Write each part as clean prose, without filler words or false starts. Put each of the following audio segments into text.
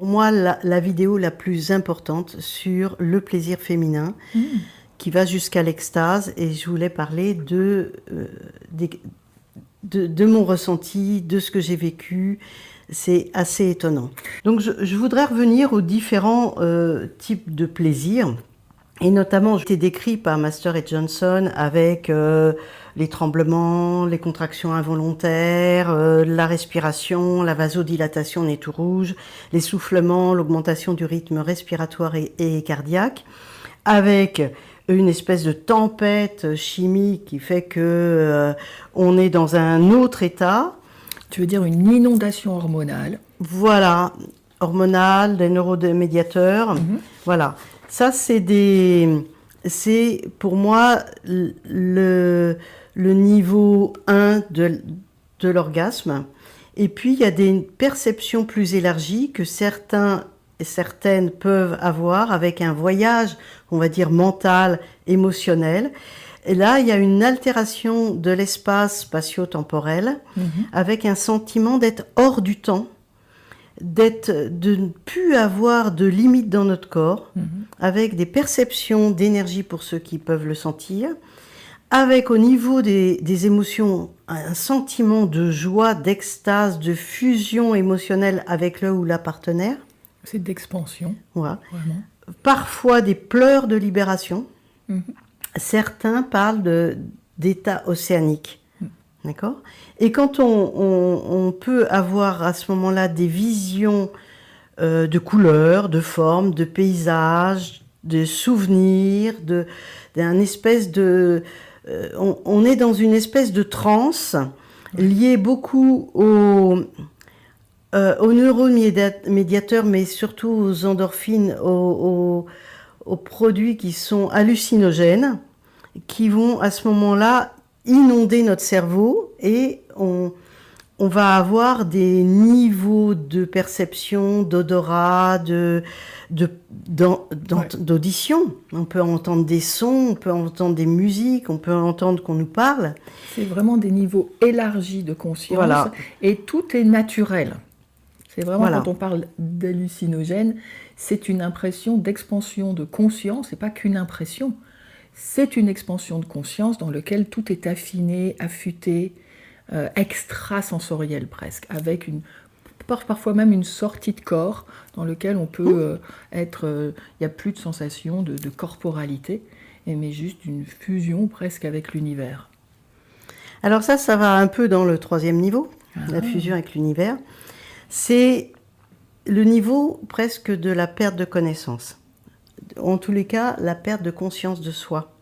Pour moi, la vidéo la plus importante sur le plaisir féminin, qui va jusqu'à l'extase, et je voulais parler de mon ressenti, de ce que j'ai vécu. C'est assez étonnant. Donc je voudrais revenir aux différents types de plaisir. Et notamment, j'ai été décrit par Master et Johnson avec les tremblements, les contractions involontaires, la respiration, la vasodilatation nez tout rouge, l'essoufflement, l'augmentation du rythme respiratoire et cardiaque, avec une espèce de tempête chimique qui fait que on est dans un autre état. Tu veux dire une inondation hormonale? Voilà, hormonale, des neuromédiateurs, voilà. Ça, c'est pour moi le niveau 1 de l'orgasme. Et puis, il y a des perceptions plus élargies que certains et certaines peuvent avoir avec un voyage, on va dire, mental, émotionnel. Et là, il y a une altération de l'espace spatio-temporel avec un sentiment d'être hors du temps, de ne plus avoir de limites dans notre corps, avec des perceptions d'énergie pour ceux qui peuvent le sentir, avec au niveau des émotions un sentiment de joie, d'extase, de fusion émotionnelle avec le ou la partenaire. C'est d'expansion. Voilà. Vraiment. Parfois des pleurs de libération. Certains parlent d'état océanique. D'accord ? Et quand on peut avoir à ce moment-là des visions de couleurs, de formes, de paysages, de souvenirs, d'un espèce de... on est dans une espèce de transe liée beaucoup aux neuromédiateurs, mais surtout aux endorphines, aux produits qui sont hallucinogènes, qui vont à ce moment-là inonder notre cerveau, et on va avoir des niveaux de perception, d'odorat, d'audition. On peut entendre des sons, on peut entendre des musiques, on peut entendre qu'on nous parle. C'est vraiment des niveaux élargis de conscience, Voilà. Et tout est naturel. C'est vraiment, Voilà. quand on parle d'hallucinogène, c'est une impression d'expansion de conscience, et pas qu'une impression. C'est une expansion de conscience dans laquelle tout est affiné, affûté, extrasensoriel presque, avec parfois même une sortie de corps dans lequel on peut être... Il n'y a plus de sensation de corporalité, mais juste une fusion presque avec l'univers. Alors ça va un peu dans le troisième niveau, la fusion avec l'univers. C'est le niveau presque de la perte de connaissance. En tous les cas, la perte de conscience de soi.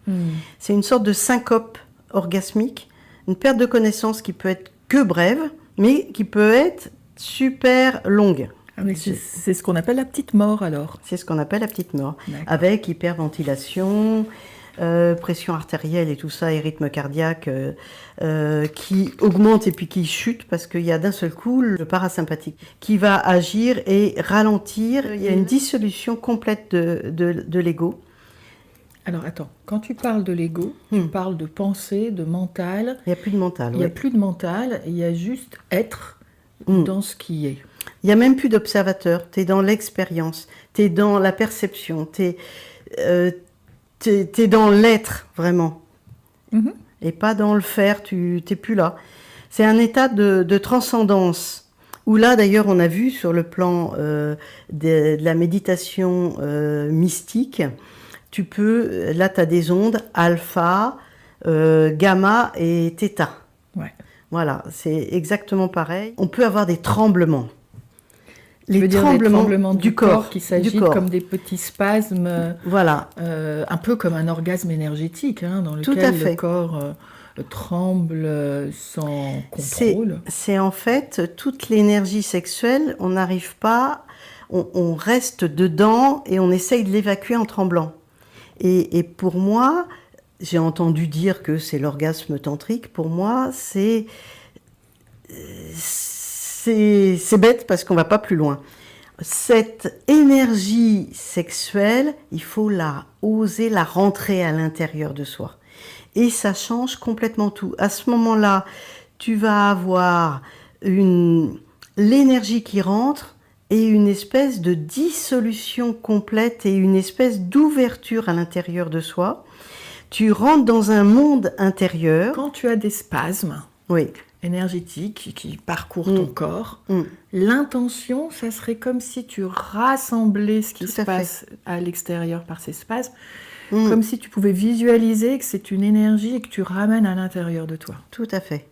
C'est une sorte de syncope orgasmique, une perte de connaissance qui peut être que brève, mais qui peut être super longue. C'est ce qu'on appelle la petite mort, alors. C'est ce qu'on appelle la petite mort, D'accord. avec hyperventilation, pression artérielle et tout ça, et rythme cardiaque qui augmente et puis qui chute, parce qu'il y a d'un seul coup le parasympathique qui va agir et ralentir. Il y a une dissolution complète de l'ego. Alors attends, quand tu parles de l'ego, tu parles de pensée, de mental. Il n'y a plus de mental. Il n'y a plus de mental, il y a juste être dans ce qui est. Il n'y a même plus d'observateur, tu es dans l'expérience, tu es dans la perception, tu es dans l'être, vraiment. Et pas dans le faire, tu n'es plus là. C'est un état de transcendance, où là, d'ailleurs, on a vu sur le plan de la méditation mystique, là, tu as des ondes alpha, gamma et θ. Ouais. Voilà, c'est exactement pareil. On peut avoir des tremblements. Les tremblements du corps qui du s'agitent corps. comme des petits spasmes, Voilà. un peu comme un orgasme énergétique, dans Tout à lequel fait. le corps tremble sans contrôle. C'est en fait toute l'énergie sexuelle, on n'arrive pas, on reste dedans et on essaye de l'évacuer en tremblant. Et pour moi, j'ai entendu dire que c'est l'orgasme tantrique, pour moi, c'est bête parce qu'on ne va pas plus loin. Cette énergie sexuelle, il faut oser la rentrer à l'intérieur de soi. Et ça change complètement tout. À ce moment-là, tu vas avoir l'énergie qui rentre et une espèce de dissolution complète et une espèce d'ouverture à l'intérieur de soi. Tu rentres dans un monde intérieur. Quand tu as des spasmes Oui. énergétiques qui parcourent ton corps, Mm. l'intention, ça serait comme si tu rassemblais ce qui Tout se à passe à l'extérieur par ces spasmes, Mm. comme si tu pouvais visualiser que c'est une énergie et que tu ramènes à l'intérieur de toi. Tout à fait.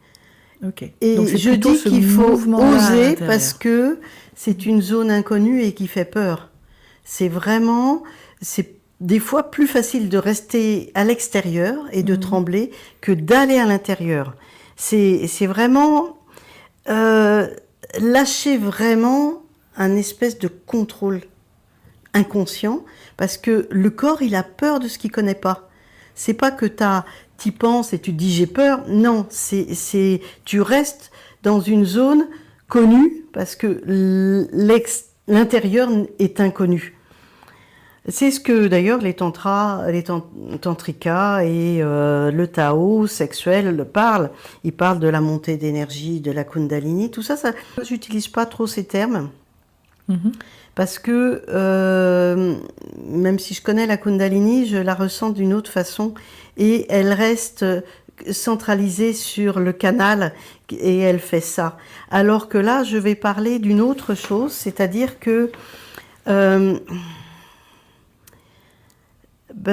Ok. Et Donc c'est je plutôt dis ce qu'il faut mouvement-là à oser l'intérieur. parce que c'est une zone inconnue et qui fait peur. C'est des fois plus facile de rester à l'extérieur et de trembler que d'aller à l'intérieur. C'est vraiment lâcher vraiment un espèce de contrôle inconscient parce que le corps, il a peur de ce qu'il connaît pas. C'est pas que t'y penses et tu te dis j'ai peur. Non, tu restes dans une zone connue parce que l'intérieur est inconnu. C'est ce que d'ailleurs les tantrikas et le Tao sexuel parlent. Ils parlent de la montée d'énergie, de la Kundalini, tout ça. J'utilise pas trop ces termes. Parce que même si je connais la Kundalini, je la ressens d'une autre façon et elle reste centralisée sur le canal et elle fait ça. Alors que là, je vais parler d'une autre chose, c'est-à-dire que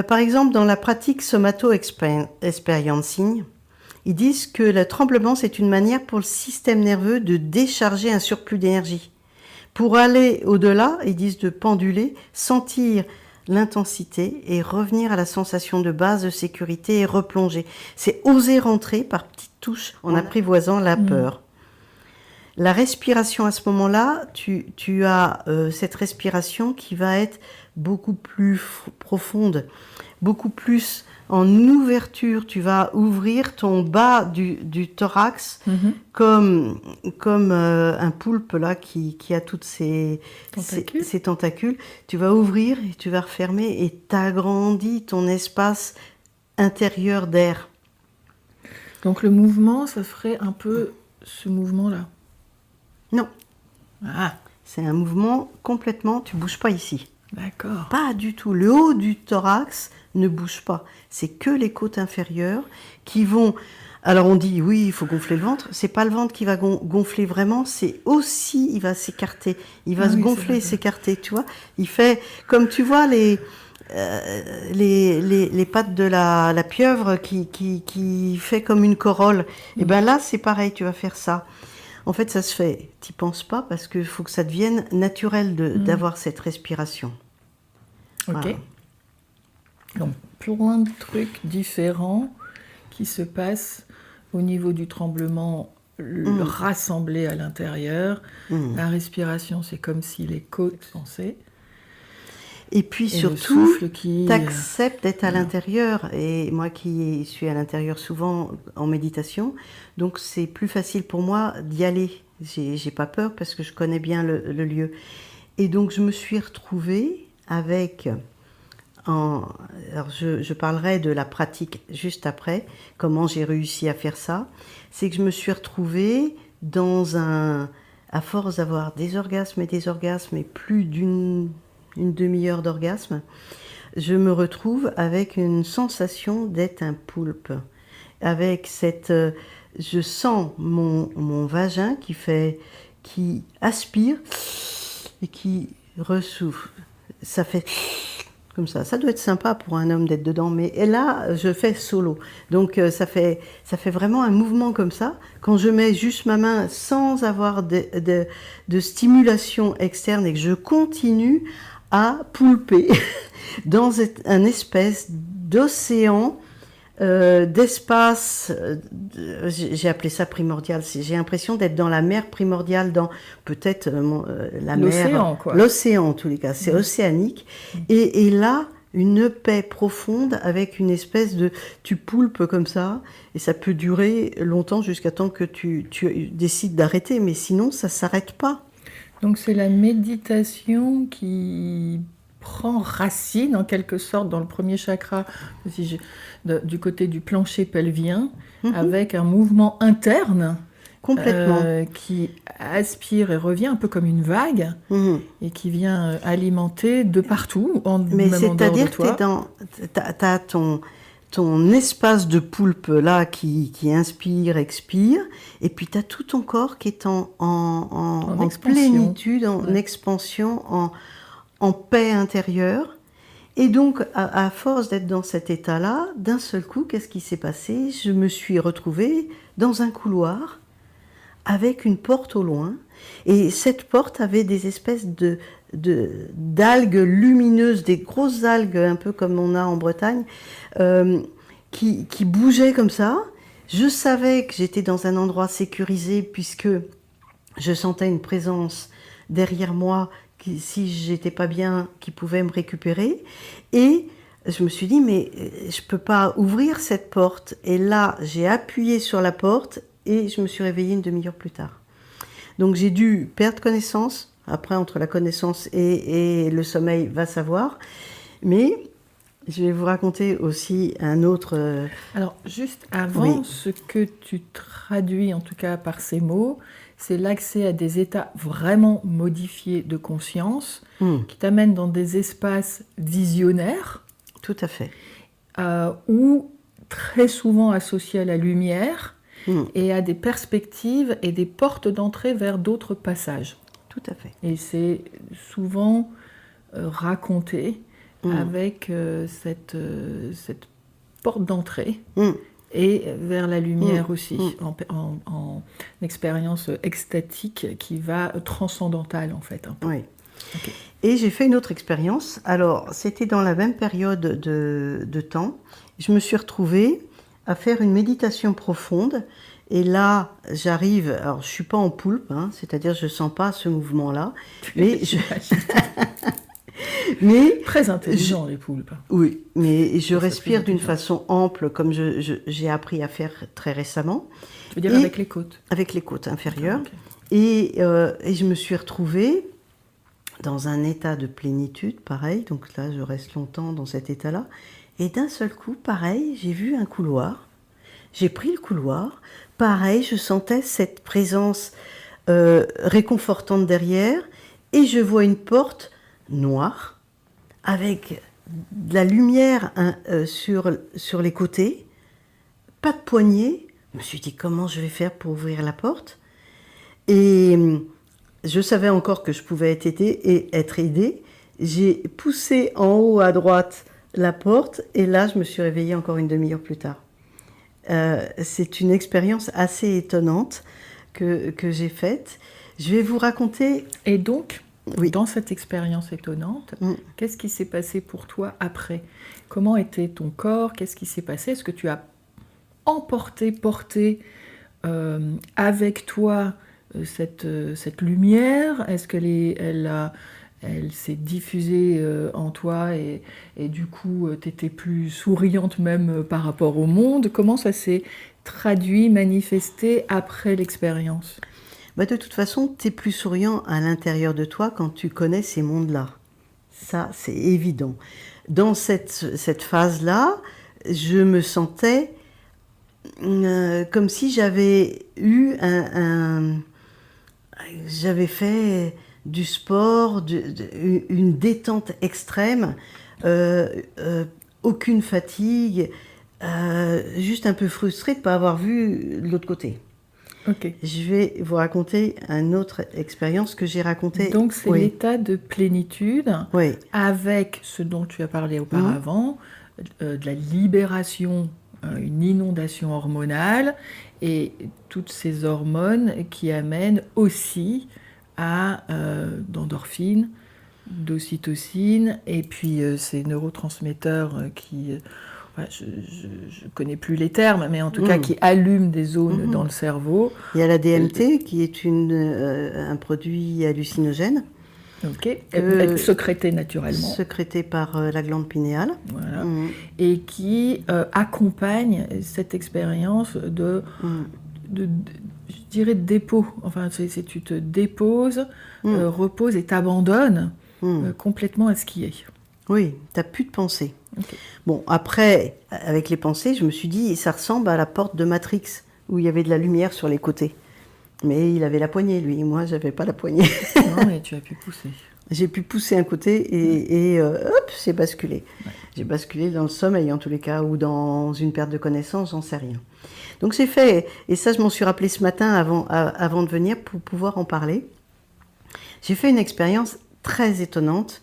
par exemple, dans la pratique somato-experiencing, ils disent que le tremblement, c'est une manière pour le système nerveux de décharger un surplus d'énergie. Pour aller au-delà, ils disent de penduler, sentir l'intensité et revenir à la sensation de base de sécurité et replonger. C'est oser rentrer par petites touches en apprivoisant la peur. La respiration à ce moment-là, tu as cette respiration qui va être beaucoup plus profonde, beaucoup plus en ouverture. Tu vas ouvrir ton bas du thorax comme un poulpe là qui a toutes ses tentacules. Tu vas ouvrir et tu vas refermer et t'agrandis ton espace intérieur d'air. Donc le mouvement, ça ferait un peu ce mouvement-là. Non. Ah, C'est un mouvement complètement, tu bouges pas ici. d'accord. Pas du tout. Le haut du thorax ne bouge pas. C'est que les côtes inférieures qui vont... Alors on dit, oui, il faut gonfler le ventre. C'est pas le ventre qui va gonfler vraiment, c'est aussi, il va s'écarter. Il va se gonfler et s'écarter, tu vois. Il fait, comme tu vois, les pattes de la pieuvre qui fait comme une corolle. Et ben là, c'est pareil, tu vas faire ça. En fait, ça se fait, t'y penses pas, parce qu'il faut que ça devienne naturel d'avoir cette respiration. Ok. Voilà. Donc, plein de trucs différents qui se passent au niveau du tremblement rassemblé à l'intérieur. La respiration, c'est comme si les côtes pensaient. Et puis Et surtout, le souffle qui... t'acceptes d'être à l'intérieur. Et moi qui suis à l'intérieur souvent en méditation, donc c'est plus facile pour moi d'y aller. J'ai pas peur parce que je connais bien le lieu. Et donc je me suis retrouvée avec... Alors je parlerai de la pratique juste après, comment j'ai réussi à faire ça. C'est que je me suis retrouvée à force d'avoir des orgasmes et plus d'une demi-heure d'orgasme, je me retrouve avec une sensation d'être un poulpe. Avec je sens mon vagin qui aspire et qui ressouffle. Ça fait comme ça. Ça doit être sympa pour un homme d'être dedans, mais là, je fais solo. Donc, ça fait vraiment un mouvement comme ça. Quand je mets juste ma main sans avoir de stimulation externe et que je continue à poulper dans un espèce d'océan, d'espace, j'ai appelé ça primordial. J'ai l'impression d'être dans la mer primordiale, dans peut-être la mer, l'océan en tous les cas, c'est océanique. Et là, une paix profonde avec une espèce tu poulpes comme ça, et ça peut durer longtemps jusqu'à temps que tu décides d'arrêter, mais sinon ça s'arrête pas. Donc c'est la méditation qui prend racine en quelque sorte dans le premier chakra, du côté du plancher pelvien, avec un mouvement interne Complètement. qui aspire et revient un peu comme une vague Mhm. et qui vient alimenter de partout, Mais même en dehors de c'est-à-dire que toi. t'as ton espace de poulpe là qui inspire, expire, et puis tu as tout ton corps qui est En en expansion. plénitude, en Ouais. expansion, en paix intérieure. Et donc, à force d'être dans cet état-là, d'un seul coup, qu'est-ce qui s'est passé? Je me suis retrouvée dans un couloir avec une porte au loin. Et cette porte avait des espèces d'algues lumineuses, des grosses algues, un peu comme on a en Bretagne, qui bougeaient comme ça. Je savais que j'étais dans un endroit sécurisé puisque je sentais une présence derrière moi qui, si j'étais pas bien, qui pouvait me récupérer. Et je me suis dit, mais je peux pas ouvrir cette porte. Et là, j'ai appuyé sur la porte et je me suis réveillée une demi-heure plus tard. Donc j'ai dû perdre connaissance. Après, entre la connaissance et le sommeil, va savoir. Mais je vais vous raconter aussi un autre... Alors, juste avant, Oui. ce que tu traduis, en tout cas par ces mots, c'est l'accès à des états vraiment modifiés de conscience qui t'amènent dans des espaces visionnaires Tout à fait. ou très souvent associés à la lumière Mm. et à des perspectives et des portes d'entrée vers d'autres passages. Tout à fait. Et c'est souvent raconté avec cette porte d'entrée Mm. et vers la lumière aussi, en expérience extatique qui va transcendantale en fait. Un peu. Oui. Ok. Et j'ai fait une autre expérience. Alors, c'était dans la même période de temps. Je me suis retrouvée à faire une méditation profonde. Et là, j'arrive, alors je suis pas en poulpe, hein, c'est-à-dire je sens pas ce mouvement-là, mais Très intelligent les poulpes. oui, mais je Ça fait respire d'une intelligent. façon ample, comme j'ai appris à faire très récemment, Tu veux dire Et- avec les côtes. avec les côtes inférieures. Ok. Et je me suis retrouvée dans un état de plénitude, pareil. Donc là, je reste longtemps dans cet état-là. Et d'un seul coup, pareil, j'ai vu un couloir. J'ai pris le couloir. Pareil, je sentais cette présence réconfortante derrière. Et je vois une porte noire avec de la lumière sur les côtés. Pas de poignée. Je me suis dit, comment je vais faire pour ouvrir la porte? Et je savais encore que je pouvais être aidée. J'ai poussé en haut à droite la porte et là, je me suis réveillée encore une demi-heure plus tard. C'est une expérience assez étonnante que j'ai faite. Je vais vous raconter... Et donc, Oui. dans cette expérience étonnante, qu'est-ce qui s'est passé pour toi après? Comment était ton corps? Qu'est-ce qui s'est passé? Est-ce que tu as porté avec toi cette lumière? Est-ce elle s'est diffusée en toi et du coup, tu étais plus souriante même par rapport au monde? Comment ça s'est traduit, manifesté après l'expérience? Bah, de toute façon, tu es plus souriant à l'intérieur de toi quand tu connais ces mondes-là. Ça, c'est évident. Dans cette phase-là, je me sentais comme si j'avais eu j'avais fait du sport, une détente extrême, aucune fatigue, juste un peu frustrée de ne pas avoir vu l'autre côté. Ok. Je vais vous raconter une autre expérience que j'ai racontée. Donc c'est Oui. l'état de plénitude Oui. avec ce dont tu as parlé auparavant, de la libération, une inondation hormonale et toutes ces hormones qui amènent aussi à d'endorphines, d'ocytocine et puis ces neurotransmetteurs qui... ouais, je ne connais plus les termes, mais en tout cas qui allument des zones dans le cerveau. Il y a la DMT qui est un produit hallucinogène. Ok. Être sécrété naturellement. Sécrété par la glande pinéale. Voilà. Et qui accompagne cette expérience je dirais, de dépôt. Enfin, c'est tu te déposes, reposes et t'abandonnes complètement à ce qui est. Oui, tu n'as plus de pensée. Okay. Bon, après, avec les pensées, je me suis dit, ça ressemble à la porte de Matrix, où il y avait de la lumière sur les côtés. Mais il avait la poignée, lui. Moi, j'avais pas la poignée. Non, mais tu as pu pousser. J'ai pu pousser un côté et hop, j'ai basculé. Ouais. J'ai basculé dans le sommeil, en tous les cas, ou dans une perte de connaissance, j'en sais rien. Donc c'est fait. Et ça, je m'en suis rappelé ce matin avant de venir pour pouvoir en parler. J'ai fait une expérience très étonnante.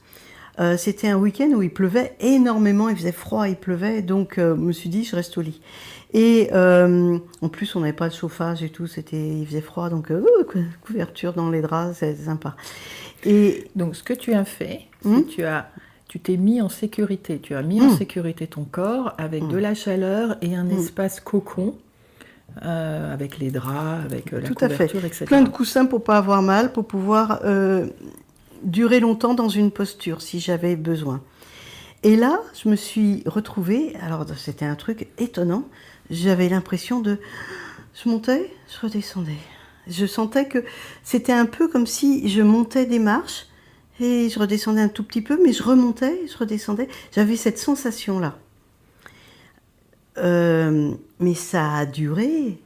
C'était un week-end où il pleuvait énormément, il faisait froid, il pleuvait, donc je me suis dit, je reste au lit. Et en plus, on n'avait pas de chauffage et tout, il faisait froid, donc couverture dans les draps, c'est sympa. Et donc, ce que tu as fait, c'est que tu t'es mis en sécurité. Tu as mis en sécurité ton corps avec de la chaleur et un espace cocon, avec les draps, avec la couverture, etc. Plein de coussins pour pas avoir mal, pour pouvoir durer longtemps dans une posture, si j'avais besoin. Et là, je me suis retrouvée, alors c'était un truc étonnant, j'avais l'impression je montais, je redescendais. Je sentais que c'était un peu comme si je montais des marches et je redescendais un tout petit peu, mais je remontais, je redescendais. J'avais cette sensation-là. Mais ça a duré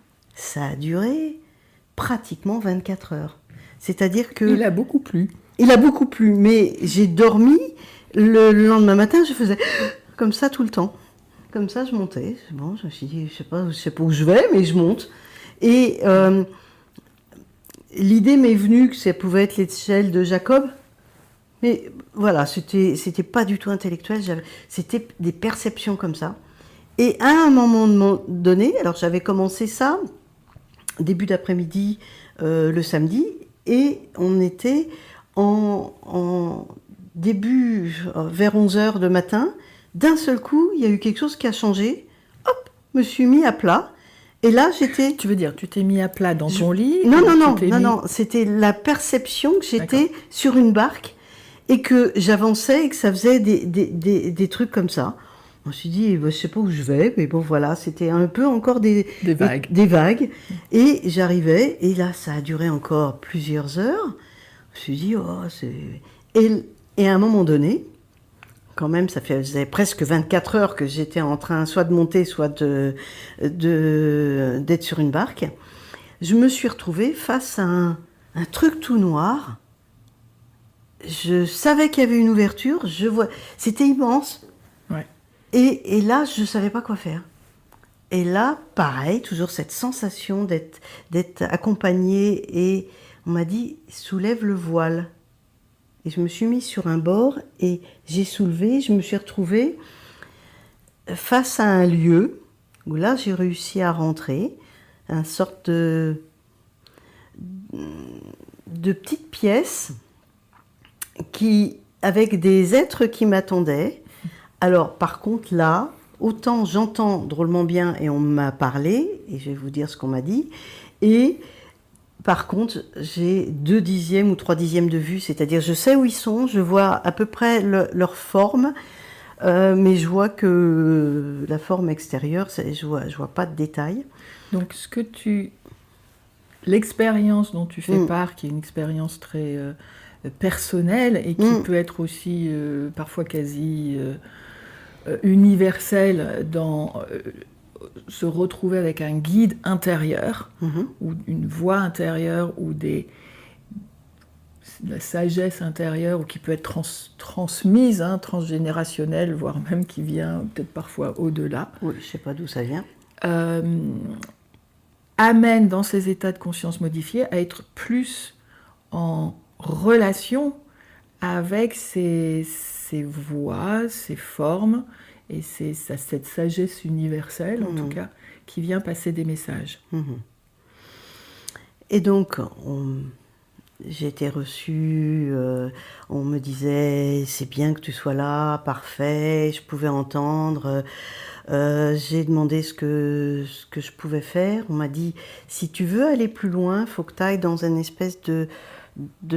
pratiquement 24 heures. C'est-à-dire que... Il a beaucoup plu. Il a beaucoup plu, mais j'ai dormi. Le lendemain matin, je faisais comme ça tout le temps. Comme ça, je montais. Bon, je me suis dit, je sais pas où je vais, mais je monte. Et l'idée m'est venue que ça pouvait être l'échelle de Jacob. Mais voilà, c'était pas du tout intellectuel. C'était des perceptions comme ça. Et à un moment donné, alors j'avais commencé ça début d'après-midi le samedi, et on était en début, vers 11h de matin. D'un seul coup, il y a eu quelque chose qui a changé. Hop, je me suis mis à plat. Et là, j'étais... Tu veux dire, tu t'es mis à plat dans ton lit? Non, c'était la perception que j'étais sur une barque et que j'avançais et que ça faisait des trucs comme ça. Je me suis dit, je sais pas où je vais, mais bon, voilà, c'était un peu encore des vagues. Et j'arrivais, et là, ça a duré encore plusieurs heures. Je me suis dit, Et à un moment donné, quand même, ça faisait presque 24 heures que j'étais en train soit de monter, soit d'être sur une barque. Je me suis retrouvée face à un truc tout noir. Je savais qu'il y avait une ouverture. C'était immense. Ouais. Et là, je ne savais pas quoi faire. Et là, pareil, toujours cette sensation d'être accompagnée. Et on m'a dit, soulève le voile. Et je me suis mise sur un bord et j'ai soulevé, je me suis retrouvée face à un lieu où là j'ai réussi à rentrer, une sorte de petite pièce avec des êtres qui m'attendaient. Alors par contre là, autant j'entends drôlement bien et on m'a parlé, et je vais vous dire ce qu'on m'a dit, et par contre, j'ai 2/10 ou 3/10 de vue, c'est-à-dire je sais où ils sont, je vois à peu près leur forme, mais je vois que la forme extérieure, je vois pas de détails. Donc l'expérience dont tu fais part, qui est une expérience très personnelle et qui peut être aussi parfois quasi universelle dans... se retrouver avec un guide intérieur, ou une voix intérieure, ou de la sagesse intérieure, ou qui peut être transmise, transgénérationnelle, voire même qui vient peut-être parfois au-delà. Oui, je ne sais pas d'où ça vient. Amène dans ces états de conscience modifiés à être plus en relation avec ces voix, ces formes, et c'est cette sagesse universelle, en tout cas, qui vient passer des messages. Et donc, j'ai été reçue, on me disait, c'est bien que tu sois là, parfait, je pouvais entendre. J'ai demandé ce que je pouvais faire. On m'a dit, si tu veux aller plus loin, il faut que tu ailles dans une espèce de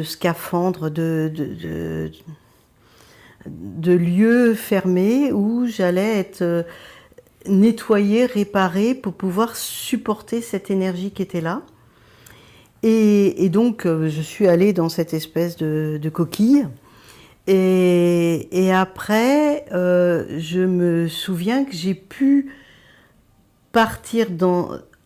scaphandre, de lieux fermés où j'allais être nettoyée, réparée pour pouvoir supporter cette énergie qui était là. Et donc, je suis allée dans cette espèce de coquille. Et après, je me souviens que j'ai pu partir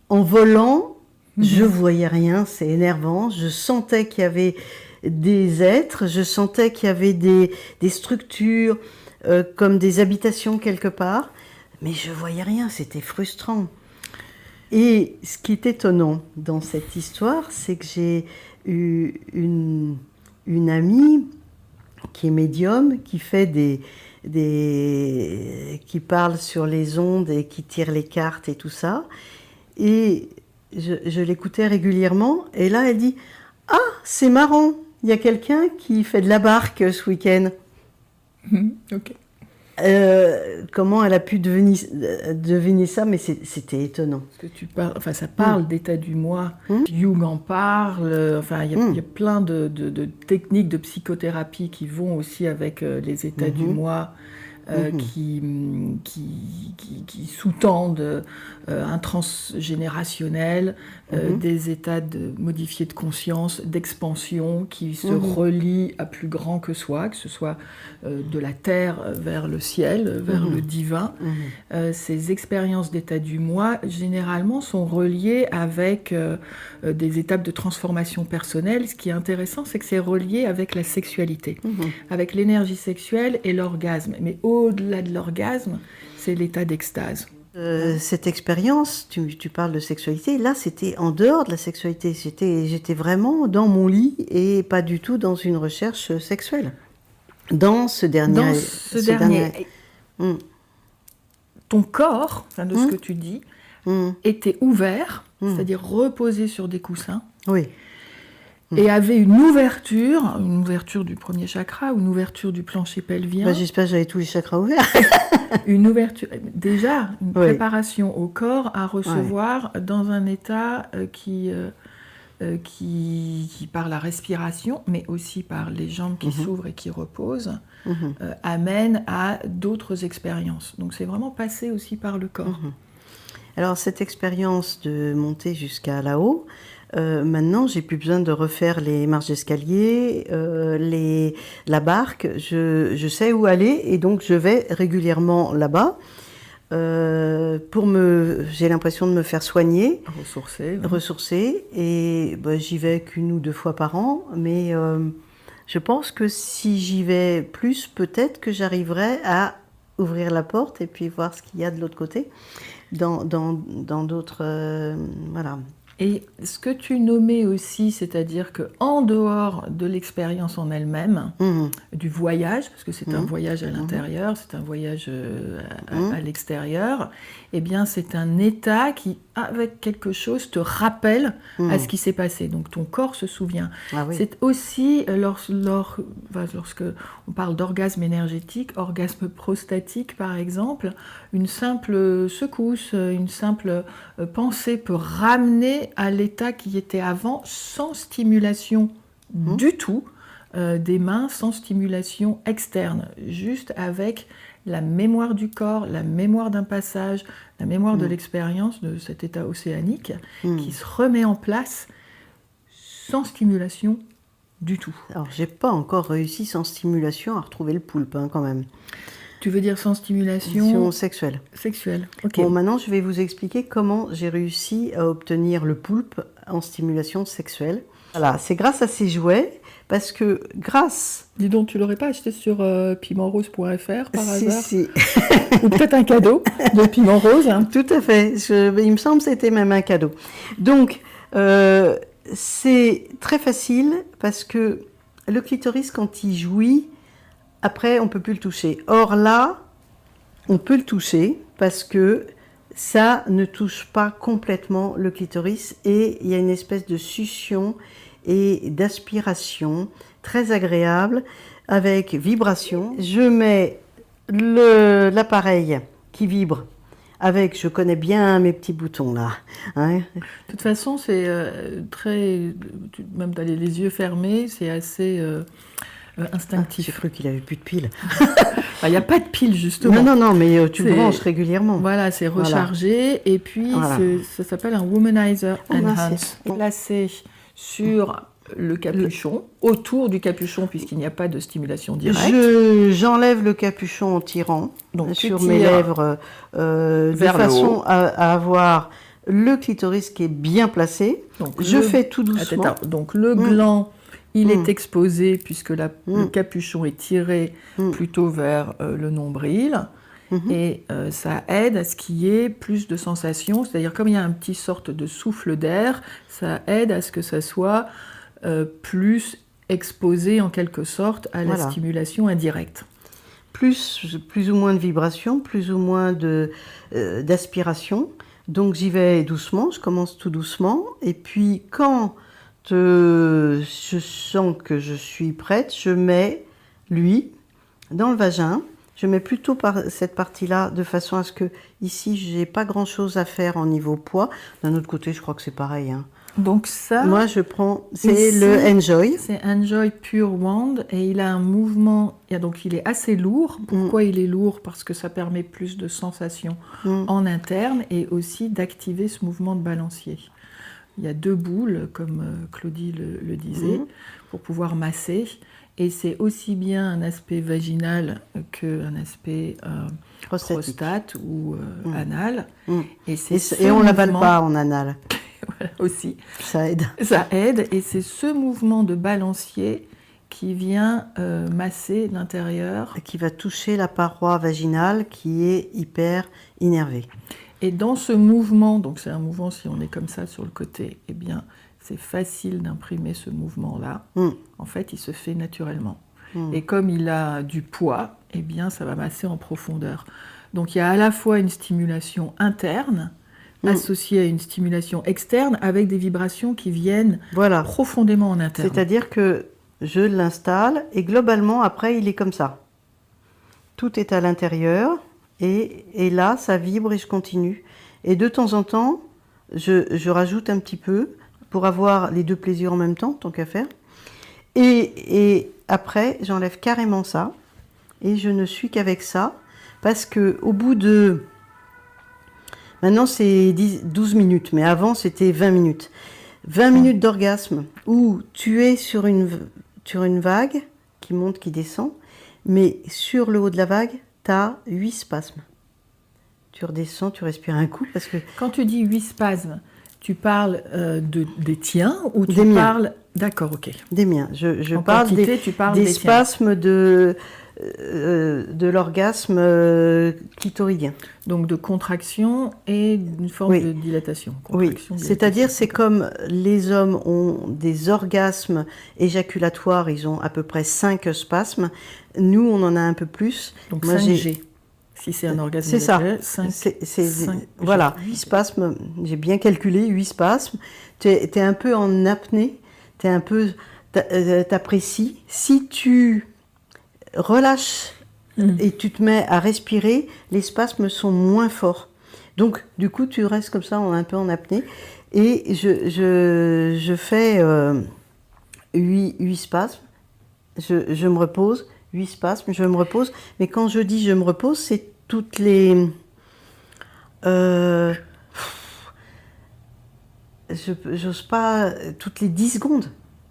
en volant Je voyais rien, c'est énervant. Je sentais qu'il y avait des êtres, je sentais qu'il y avait des structures comme des habitations quelque part, mais je voyais rien, c'était frustrant. Et ce qui est étonnant dans cette histoire, c'est que j'ai eu une amie qui est médium, qui fait qui parle sur les ondes et qui tire les cartes et tout ça. Et je l'écoutais régulièrement. Et là, elle dit « Ah, c'est marrant, il y a quelqu'un qui fait de la barque ce week-end. » Ok. Comment elle a pu deviner ça, mais c'était étonnant. Que tu parles, enfin, ça parle d'état du moi. Jung en parle. Enfin, il y a plein de techniques de psychothérapie qui vont aussi avec les états du moi, qui sous-tendent un transgénérationnel, des états modifiés de conscience, d'expansion, qui se relient à plus grand que soi, que ce soit de la terre vers le ciel, vers le divin. Ces expériences d'état du moi, généralement, sont reliées avec des étapes de transformation personnelle. Ce qui est intéressant, c'est que c'est relié avec la sexualité, avec l'énergie sexuelle et l'orgasme. Mais au-delà de l'orgasme, c'est l'état d'extase. Cette expérience, tu parles de sexualité, là c'était en dehors de la sexualité, j'étais vraiment dans mon lit et pas du tout dans une recherche sexuelle. Dans ce dernier... Ton corps, enfin, de ce que tu dis, était ouvert, c'est-à-dire reposé sur des coussins, et avait une ouverture du premier chakra, une ouverture du plancher pelvien. J'espère que j'avais tous les chakras ouverts. Une ouverture, déjà une préparation au corps à recevoir dans un état qui, par la respiration, mais aussi par les jambes qui s'ouvrent et qui reposent, amène à d'autres expériences. Donc c'est vraiment passé aussi par le corps. Alors cette expérience de monter jusqu'à là-haut, maintenant j'ai plus besoin de refaire les marches d'escalier, la barque, je sais où aller et donc je vais régulièrement là-bas. J'ai l'impression de me faire soigner, ressourcer et j'y vais qu'1 ou 2 fois par an, mais je pense que si j'y vais plus, peut-être que j'arriverai à ouvrir la porte et puis voir ce qu'il y a de l'autre côté, dans d'autres... voilà. Et ce que tu nommais aussi, c'est-à-dire qu'en dehors de l'expérience en elle-même, du voyage, parce que c'est un voyage à l'intérieur, c'est un voyage à l'extérieur, eh bien c'est un état qui, avec quelque chose, te rappelle à ce qui s'est passé. Donc ton corps se souvient. C'est aussi, lorsque on parle d'orgasme énergétique, orgasme prostatique par exemple, une simple secousse, une simple pensée peut ramener à l'état qui était avant, sans stimulation du tout des mains, sans stimulation externe, juste avec la mémoire du corps, la mémoire d'un passage, la mémoire de l'expérience de cet état océanique qui se remet en place sans stimulation du tout. Alors j'ai pas encore réussi sans stimulation à retrouver le poulpe quand même. Tu veux dire sans stimulation sexuelle. Sexuelle, ok. Bon, maintenant, je vais vous expliquer comment j'ai réussi à obtenir le poulpe en stimulation sexuelle. Voilà, c'est grâce à ces jouets, parce que grâce... Dis donc, tu l'aurais pas acheté sur pimentrose.fr par hasard? Si. Ou peut-être un cadeau de Piment Rose. Tout à fait. Il me semble que c'était même un cadeau. Donc, c'est très facile, parce que le clitoris, quand il jouit, après, on ne peut plus le toucher. Or là, on peut le toucher parce que ça ne touche pas complètement le clitoris et il y a une espèce de succion et d'aspiration très agréable avec vibration. Je mets l'appareil qui vibre avec, je connais bien mes petits boutons là. Hein. De toute façon, c'est même d'aller les yeux fermés, c'est assez... instinctif. J'ai cru qu'il avait plus de piles. Il n'y a pas de piles justement. Non, mais tu branches régulièrement. Voilà, c'est rechargé et puis ça s'appelle un Womanizer Enhance. Placé sur le capuchon, autour du capuchon puisqu'il n'y a pas de stimulation directe. J'enlève le capuchon en tirant donc, sur mes lèvres de façon à avoir le clitoris qui est bien placé. Donc, Je fais tout doucement. Attends, donc le gland, il est exposé puisque le capuchon est tiré plutôt vers le nombril. Et ça aide à ce qu'il y ait plus de sensations. C'est-à-dire, comme il y a un petit sorte de souffle d'air, ça aide à ce que ça soit plus exposé en quelque sorte à la stimulation indirecte. Plus ou moins de vibrations, plus ou moins d'aspiration. Donc j'y vais doucement, je commence tout doucement. Et puis quand je sens que je suis prête, je mets lui dans le vagin. Je mets plutôt par cette partie-là de façon à ce que ici j'ai pas grand-chose à faire en niveau poids. D'un autre côté, je crois que c'est pareil. Hein. Donc ça, moi je prends, c'est le Enjoy. C'est Enjoy Pure Wand et il a un mouvement. Donc il est assez lourd. Pourquoi il est lourd? Parce que ça permet plus de sensations en interne et aussi d'activer ce mouvement de balancier. Il y a 2 boules, comme Claudie le disait, pour pouvoir masser. Et c'est aussi bien un aspect vaginal qu'un aspect prostate ou anal. Et on ne l'avale pas en anal. Voilà, aussi. Ça aide. Ça aide. Et c'est ce mouvement de balancier qui vient masser l'intérieur. Et qui va toucher la paroi vaginale qui est hyper innervée. Et dans ce mouvement, donc c'est un mouvement, si on est comme ça sur le côté, eh bien, c'est facile d'imprimer ce mouvement-là. En fait, il se fait naturellement. Et comme il a du poids, eh bien, ça va masser en profondeur. Donc, il y a à la fois une stimulation interne associée à une stimulation externe avec des vibrations qui viennent profondément en interne. C'est-à-dire que je l'installe et globalement, après, il est comme ça. Tout est à l'intérieur et là, ça vibre et je continue. Et de temps en temps, je rajoute un petit peu pour avoir les 2 plaisirs en même temps, tant qu'à faire. Et après, j'enlève carrément ça. Et je ne suis qu'avec ça. Parce qu'au bout de... Maintenant, c'est 12 minutes. Mais avant, c'était 20 minutes. 20 minutes d'orgasme où tu es sur une vague qui monte, qui descend. Mais sur le haut de la vague, tu as 8 spasmes. Tu redescends, tu respires un coup. Parce que... Quand tu dis 8 spasmes, tu parles des tiens ou tu parles... D'accord, ok. Des miens. Je parle quantité, des spasmes de l'orgasme clitoridien. Donc de contraction et d'une forme de dilatation. Oui, c'est-à-dire c'est comme les hommes ont des orgasmes éjaculatoires, ils ont à peu près 5 spasmes. Nous, on en a un peu plus. Donc 5G. Si c'est un orgasme, c'est ça. 5, voilà, 8 spasmes, j'ai bien calculé, 8 spasmes. Tu es un peu en apnée, t'apprécies. Si tu relâches et tu te mets à respirer, les spasmes sont moins forts. Donc, du coup, tu restes comme ça, un peu en apnée. Et je fais 8 spasmes, je me repose. 8 spasmes, je me repose. Mais quand je dis je me repose, c'est toutes les... j'ose pas... Toutes les 10 secondes.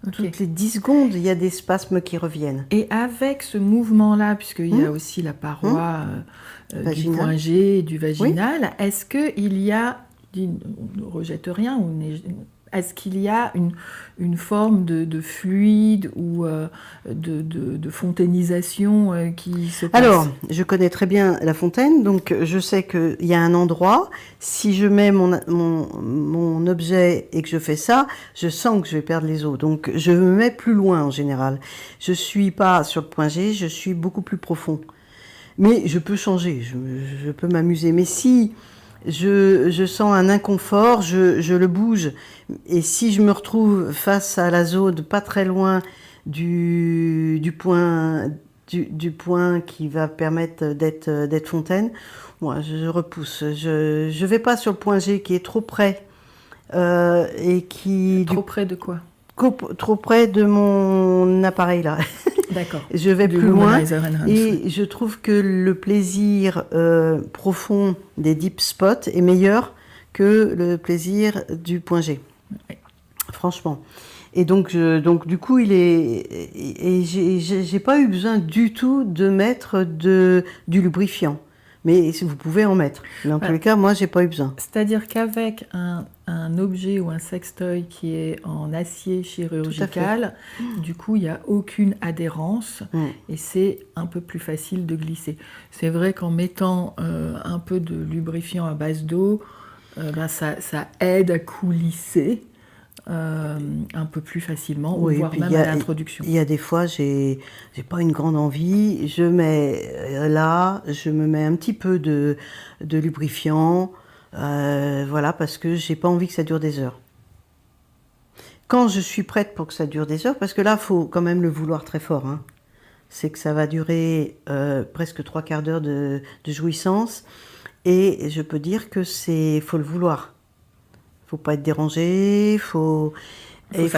Okay. Toutes les 10 secondes, il y a des spasmes qui reviennent. Et avec ce mouvement-là, puisqu'il y a aussi la paroi du point G et du vaginal, est-ce qu'il y a... Ne rejette rien, est-ce qu'il y a une forme de fluide ou de fontainisation qui se passe? Alors, je connais très bien la fontaine, donc je sais qu'il y a un endroit. Si je mets mon objet et que je fais ça, je sens que je vais perdre les os. Donc, je me mets plus loin en général. Je ne suis pas sur le point G, je suis beaucoup plus profond. Mais je peux changer, je peux m'amuser. Mais si... Je sens un inconfort, je le bouge. Et si je me retrouve face à la zone pas très loin du point qui va permettre d'être fontaine, moi je repousse. Je vais pas sur le point G qui est trop près. Et qui trop près de quoi? Trop près de mon appareil là. D'accord. Je vais plus loin et je trouve que le plaisir profond des deep spots est meilleur que le plaisir du point G. Oui. Franchement. Et donc du coup, j'ai pas eu besoin du tout de mettre du lubrifiant mais vous pouvez en mettre. Mais en tous les cas, moi, j'ai pas eu besoin. C'est-à-dire qu'avec un objet ou un sextoy qui est en acier chirurgical, du coup, il n'y a aucune adhérence et c'est un peu plus facile de glisser. C'est vrai qu'en mettant un peu de lubrifiant à base d'eau, ça aide à coulisser un peu plus facilement, voire même à l'introduction. Il y a des fois, j'ai pas une grande envie, je me mets un petit peu de lubrifiant, voilà, parce que j'ai pas envie que ça dure des heures. Quand je suis prête pour que ça dure des heures, parce que là, il faut quand même le vouloir très fort, hein. C'est que ça va durer presque 3/4 d'heure de jouissance, et je peux dire que faut le vouloir. Faut pas être dérangé, il faut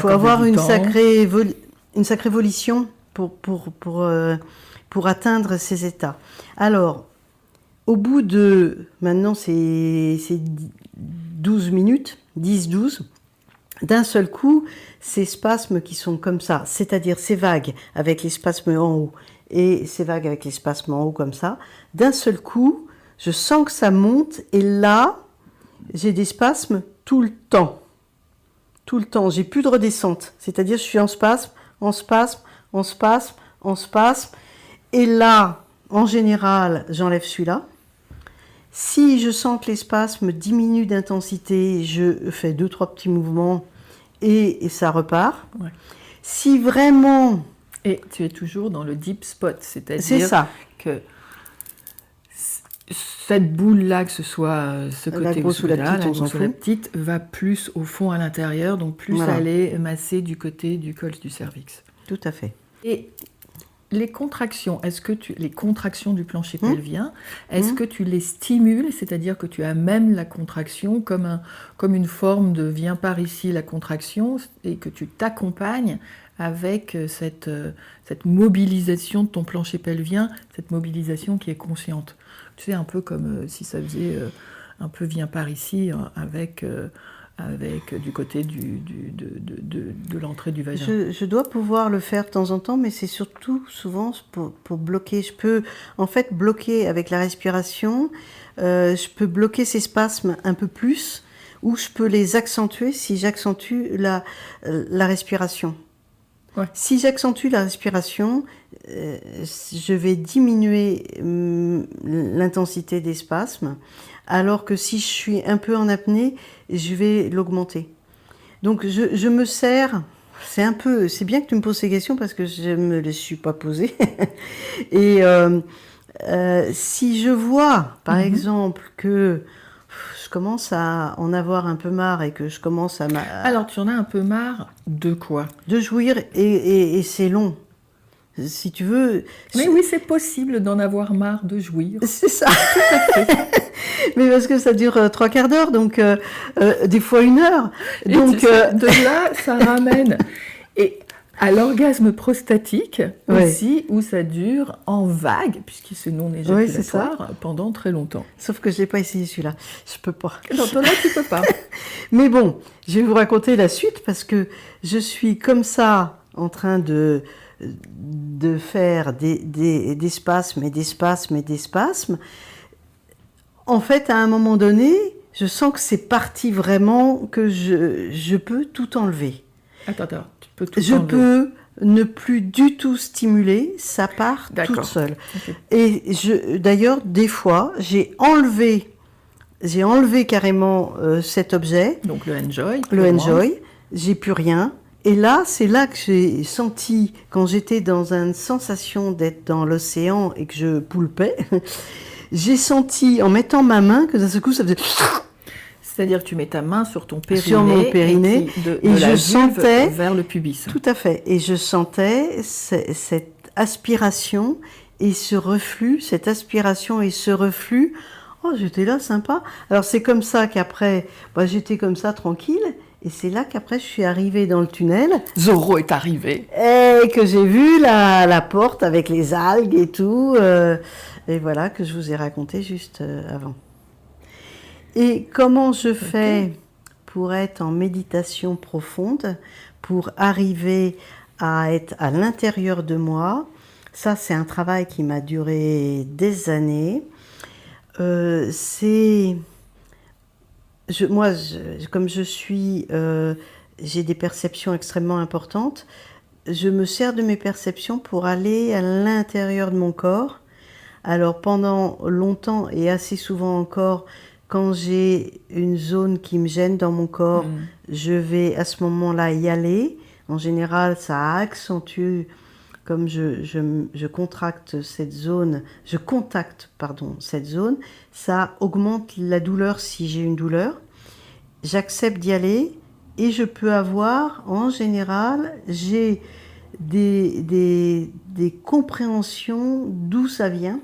avoir une sacrée volition pour atteindre ces états. Alors, au bout de, maintenant c'est 12 minutes, 10-12, d'un seul coup, ces spasmes qui sont comme ça, c'est-à-dire ces vagues avec les spasmes en haut et ces vagues avec les spasmes en haut comme ça, d'un seul coup, je sens que ça monte et là, j'ai des spasmes tout le temps. Tout le temps. J'ai plus de redescente. C'est-à-dire, je suis en spasme, en spasme, en spasme, en spasme. Et là, en général, j'enlève celui-là. Si je sens que les spasmes diminuent d'intensité, je fais 2-3 petits mouvements et ça repart. Ouais. Si vraiment... Et tu es toujours dans le deep spot, c'est-à-dire que cette boule-là, que ce soit ce côté la grosse ou la petite, va plus au fond à l'intérieur, donc plus aller masser du côté du col du cervix. Tout à fait. Et les contractions, les contractions du plancher pelvien, est-ce que tu les stimules, c'est-à-dire que tu amènes la contraction comme une forme de viens par ici la contraction, et que tu t'accompagnes avec cette mobilisation de ton plancher pelvien, cette mobilisation qui est consciente. Tu sais, un peu comme si ça faisait un peu viens par ici avec du côté de l'entrée du vagin. Je dois pouvoir le faire de temps en temps, mais c'est surtout souvent pour bloquer. Je peux en fait bloquer avec la respiration, je peux bloquer ces spasmes un peu plus, ou je peux les accentuer si j'accentue la respiration. Ouais. Si j'accentue la respiration, je vais diminuer l'intensité des spasmes, alors que si je suis un peu en apnée, je vais l'augmenter. Donc je me sers, c'est bien que tu me poses ces questions parce que je ne me les suis pas posées. Et si je vois, par exemple, que je commence à en avoir un peu marre et que je commence à... Alors, tu en as un peu marre de quoi ? De jouir et c'est long. Si tu veux... Mais oui, c'est possible d'en avoir marre de jouir. C'est ça. Tout à fait. Mais parce que ça dure 3/4 d'heure, donc des fois 1 heure. Et donc, de là, ça ramène... Et à l'orgasme prostatique aussi, où ça dure en vague, puisque c'est non éjaculatoire, pendant très longtemps. Sauf que je n'ai pas essayé celui-là. Je peux pas. Non, toi là, tu peux pas. Mais bon, je vais vous raconter la suite, parce que je suis comme ça, en train de faire des spasmes et des spasmes et des spasmes. En fait, à un moment donné, je sens que c'est parti vraiment, que je peux tout enlever. Attends, tu peux tout enlever. Je peux ne plus du tout stimuler, ça part toute seule. Okay. Et d'ailleurs, des fois, j'ai enlevé carrément cet objet. Donc le Enjoy. Le Enjoy, j'ai plus rien. Et là, c'est là que j'ai senti, quand j'étais dans une sensation d'être dans l'océan et que je poulpais, j'ai senti, en mettant ma main, que d'un seul coup, ça faisait... C'est-à-dire que tu mets ta main sur ton périnée, sur mon périnée, et je sentais vers le pubis. Tout à fait. Et je sentais cette aspiration et ce reflux, cette aspiration et ce reflux. Oh, j'étais là, sympa. Alors c'est comme ça qu'après, j'étais comme ça, tranquille. Et c'est là qu'après, je suis arrivée dans le tunnel. Zorro est arrivé. Et que j'ai vu la porte avec les algues et tout. Et voilà, que je vous ai raconté juste avant. Et comment je fais pour être en méditation profonde, pour arriver à être à l'intérieur de moi? Ça, c'est un travail qui m'a duré des années. C'est... Comme je suis... j'ai des perceptions extrêmement importantes. Je me sers de mes perceptions pour aller à l'intérieur de mon corps. Alors pendant longtemps et assez souvent encore, quand j'ai une zone qui me gêne dans mon corps, je vais à ce moment-là y aller. En général, ça accentue, comme je contracte cette zone, je contacte, pardon, cette zone, ça augmente la douleur si j'ai une douleur. J'accepte d'y aller et je peux avoir, en général, j'ai des compréhensions d'où ça vient,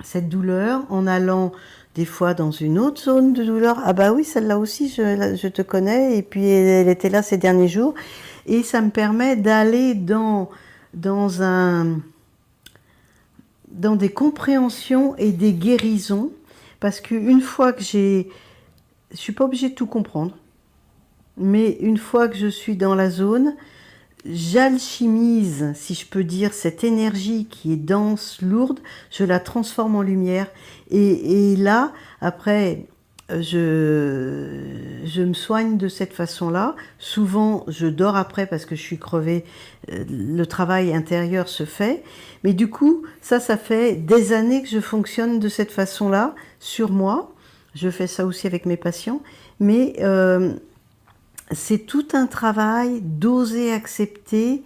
cette douleur, en allant des fois dans une autre zone de douleur. Ah bah oui, celle-là aussi, je te connais, et puis elle était là ces derniers jours. Et ça me permet d'aller dans des compréhensions et des guérisons, parce qu'une fois que je suis pas obligée de tout comprendre, mais une fois que je suis dans la zone, j'alchimise, si je peux dire, cette énergie qui est dense, lourde, je la transforme en lumière. Et là, après, je me soigne de cette façon-là. Souvent, je dors après parce que je suis crevée. Le travail intérieur se fait. Mais du coup, ça fait des années que je fonctionne de cette façon-là sur moi. Je fais ça aussi avec mes patients. Mais c'est tout un travail d'oser accepter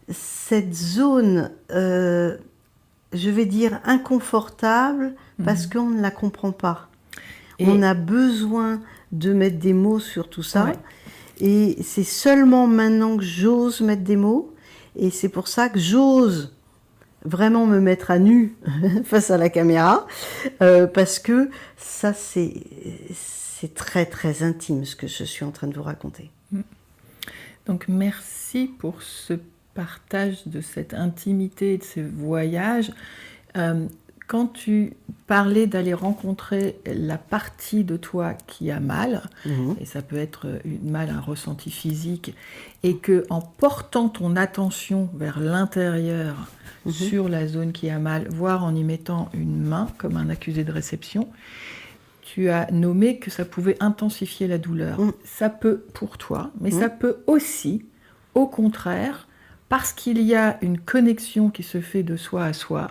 cette zone, je vais dire, inconfortable, parce qu'on ne la comprend pas. Et on a besoin de mettre des mots sur tout ça. Ouais. Et c'est seulement maintenant que j'ose mettre des mots. Et c'est pour ça que j'ose vraiment me mettre à nu face à la caméra. Parce que ça, c'est très, très intime ce que je suis en train de vous raconter. Donc, merci pour ce partage de cette intimité et de ces voyages. Quand tu parlais d'aller rencontrer la partie de toi qui a mal, et ça peut être un ressenti physique, et que en portant ton attention vers l'intérieur, sur la zone qui a mal, voire en y mettant une main comme un accusé de réception, tu as nommé que ça pouvait intensifier la douleur. Ça peut pour toi, mais ça peut aussi, au contraire, parce qu'il y a une connexion qui se fait de soi à soi,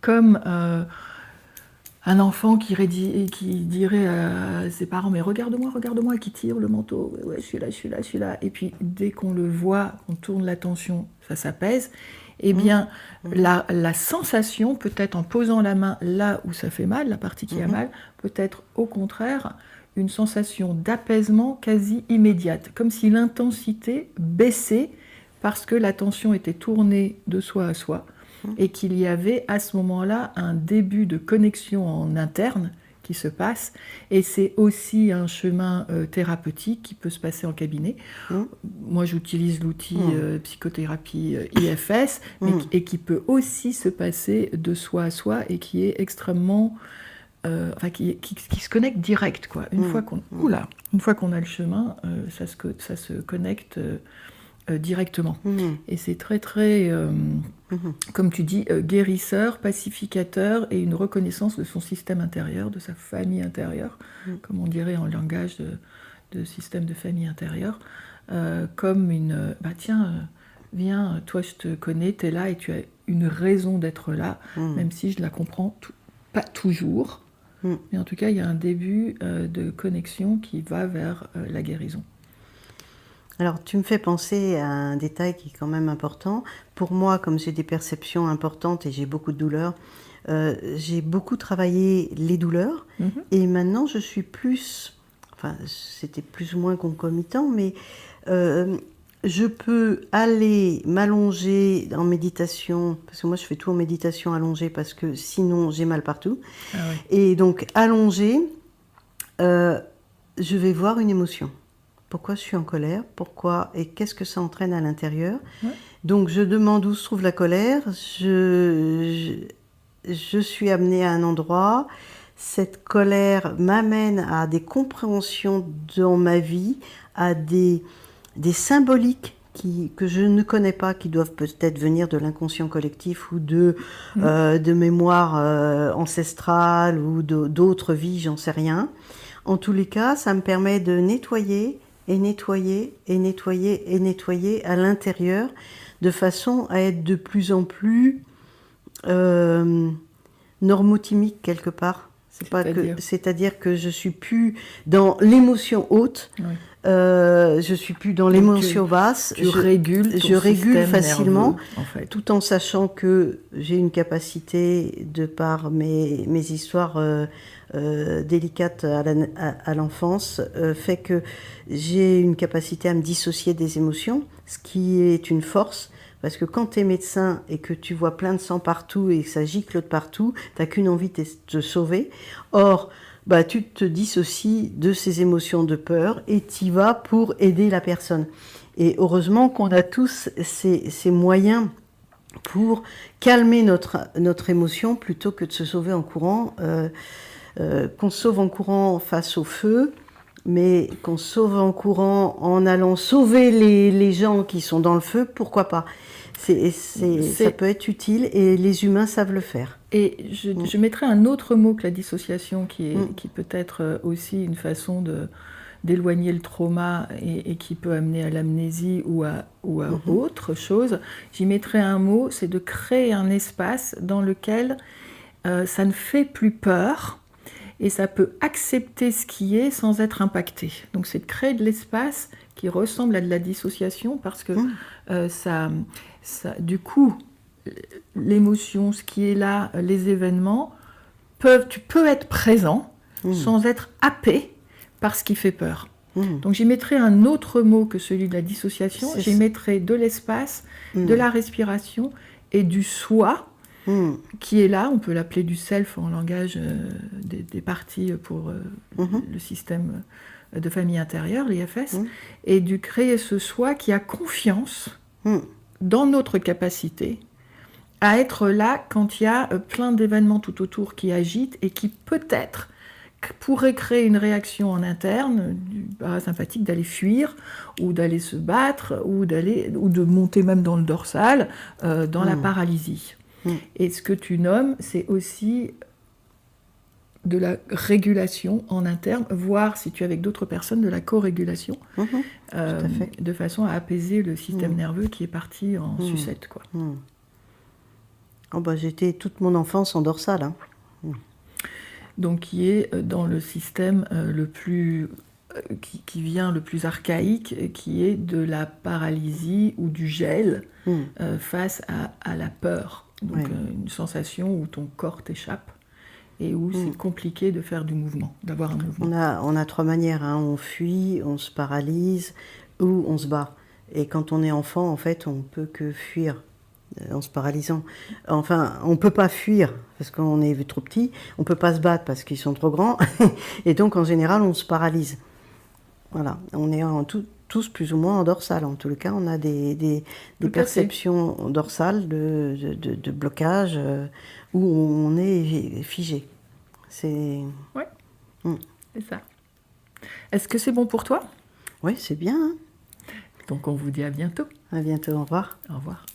comme un enfant qui dirait à ses parents « mais regarde-moi », et qui tire le manteau « ouais, je suis là ». Et puis dès qu'on le voit, on tourne l'attention, ça s'apaise. Eh bien, la sensation, peut-être en posant la main là où ça fait mal, la partie qui a mal, peut-être au contraire une sensation d'apaisement quasi immédiate, comme si l'intensité baissait parce que l'attention était tournée de soi à soi et qu'il y avait à ce moment-là un début de connexion en interne qui se passe, et c'est aussi un chemin thérapeutique qui peut se passer en cabinet. Moi, j'utilise l'outil psychothérapie IFS, et qui peut aussi se passer de soi à soi et qui est extrêmement... qui se connecte direct, quoi. Une fois qu'on a le chemin, ça se connecte directement. Et c'est très, très... comme tu dis, guérisseur, pacificateur, et une reconnaissance de son système intérieur, de sa famille intérieure, comme on dirait en langage de système de famille intérieure, comme une... tiens, viens, toi je te connais, t'es là et tu as une raison d'être là, même si je la comprends pas toujours, mais en tout cas il y a un début de connexion qui va vers la guérison. Alors, tu me fais penser à un détail qui est quand même important. Pour moi, comme j'ai des perceptions importantes et j'ai beaucoup de douleurs, j'ai beaucoup travaillé les douleurs. Et maintenant, je suis plus... Enfin, c'était plus ou moins concomitant, mais je peux aller m'allonger en méditation, parce que moi, je fais tout en méditation allongée, parce que sinon, j'ai mal partout. Ah ouais. Et donc, allongée, je vais voir une émotion. Pourquoi je suis en colère, pourquoi et qu'est-ce que ça entraîne à l'intérieur. Donc je demande où se trouve la colère, je suis amenée à un endroit, cette colère m'amène à des compréhensions dans ma vie, à des symboliques que je ne connais pas, qui doivent peut-être venir de l'inconscient collectif ou de mémoire ancestrale ou d'autres vies, j'en sais rien. En tous les cas, ça me permet de nettoyer et nettoyer et nettoyer et nettoyer à l'intérieur de façon à être de plus en plus normotimique quelque part. C'est-à-dire que je suis plus dans l'émotion haute, Oui. Je suis plus dans l'émotion basse. Je régule facilement, nerveux, en fait. tout en sachant que j'ai une capacité, de par mes histoires délicates à l'enfance, fait que j'ai une capacité à me dissocier des émotions, ce qui est une force. Parce que quand tu es médecin et que tu vois plein de sang partout et que ça gicle de partout, tu n'as qu'une envie de te sauver. Or, tu te dissocies de ces émotions de peur et tu y vas pour aider la personne. Et heureusement qu'on a tous ces moyens pour calmer notre émotion plutôt que de se sauver en courant. Qu'on se sauve en courant face au feu, mais qu'on se sauve en courant en allant sauver les gens qui sont dans le feu, pourquoi pas ? Ça peut être utile et les humains savent le faire. Et je mettrais un autre mot que la dissociation, qui peut être aussi une façon d'éloigner le trauma et qui peut amener à l'amnésie ou à autre chose. J'y mettrais un mot, c'est de créer un espace dans lequel ça ne fait plus peur et ça peut accepter ce qui est sans être impacté. Donc c'est de créer de l'espace qui ressemble à de la dissociation parce que du coup, l'émotion, ce qui est là, les événements, tu peux être présent sans être happé par ce qui fait peur. Donc j'y mettrais un autre mot que celui de la dissociation, j'y mettrais de l'espace, de la respiration et du soi, qui est là, on peut l'appeler du self en langage des parties pour le système de famille intérieure, l'IFS, et de créer ce soi qui a confiance dans notre capacité à être là quand il y a plein d'événements tout autour qui agitent et qui peut-être pourraient créer une réaction en interne du parasympathique d'aller fuir ou d'aller se battre ou de monter même dans le dorsal dans la paralysie. Et ce que tu nommes, c'est aussi de la régulation en interne, voire, si tu es avec d'autres personnes, de la co-régulation, de façon à apaiser le système nerveux qui est parti en sucette, quoi. J'étais toute mon enfance en dorsale. Hein. Donc, qui est dans le système le plus... qui vient le plus archaïque, qui est de la paralysie ou du gel face à la peur. Donc, une sensation où ton corps t'échappe et où c'est compliqué de faire du mouvement, d'avoir un mouvement. On a 3 manières, hein. On fuit, on se paralyse ou on se bat. Et quand on est enfant, en fait, on ne peut que fuir en se paralysant. Enfin, on ne peut pas fuir parce qu'on est trop petit, on ne peut pas se battre parce qu'ils sont trop grands, et donc en général, on se paralyse. Voilà, on est tous plus ou moins en dorsale. En tout cas, on a des perceptions dorsales de blocage où on est figé. Oui, c'est ça. Est-ce que c'est bon pour toi ? Oui, c'est bien. Hein. Donc on vous dit à bientôt. À bientôt, au revoir. Au revoir.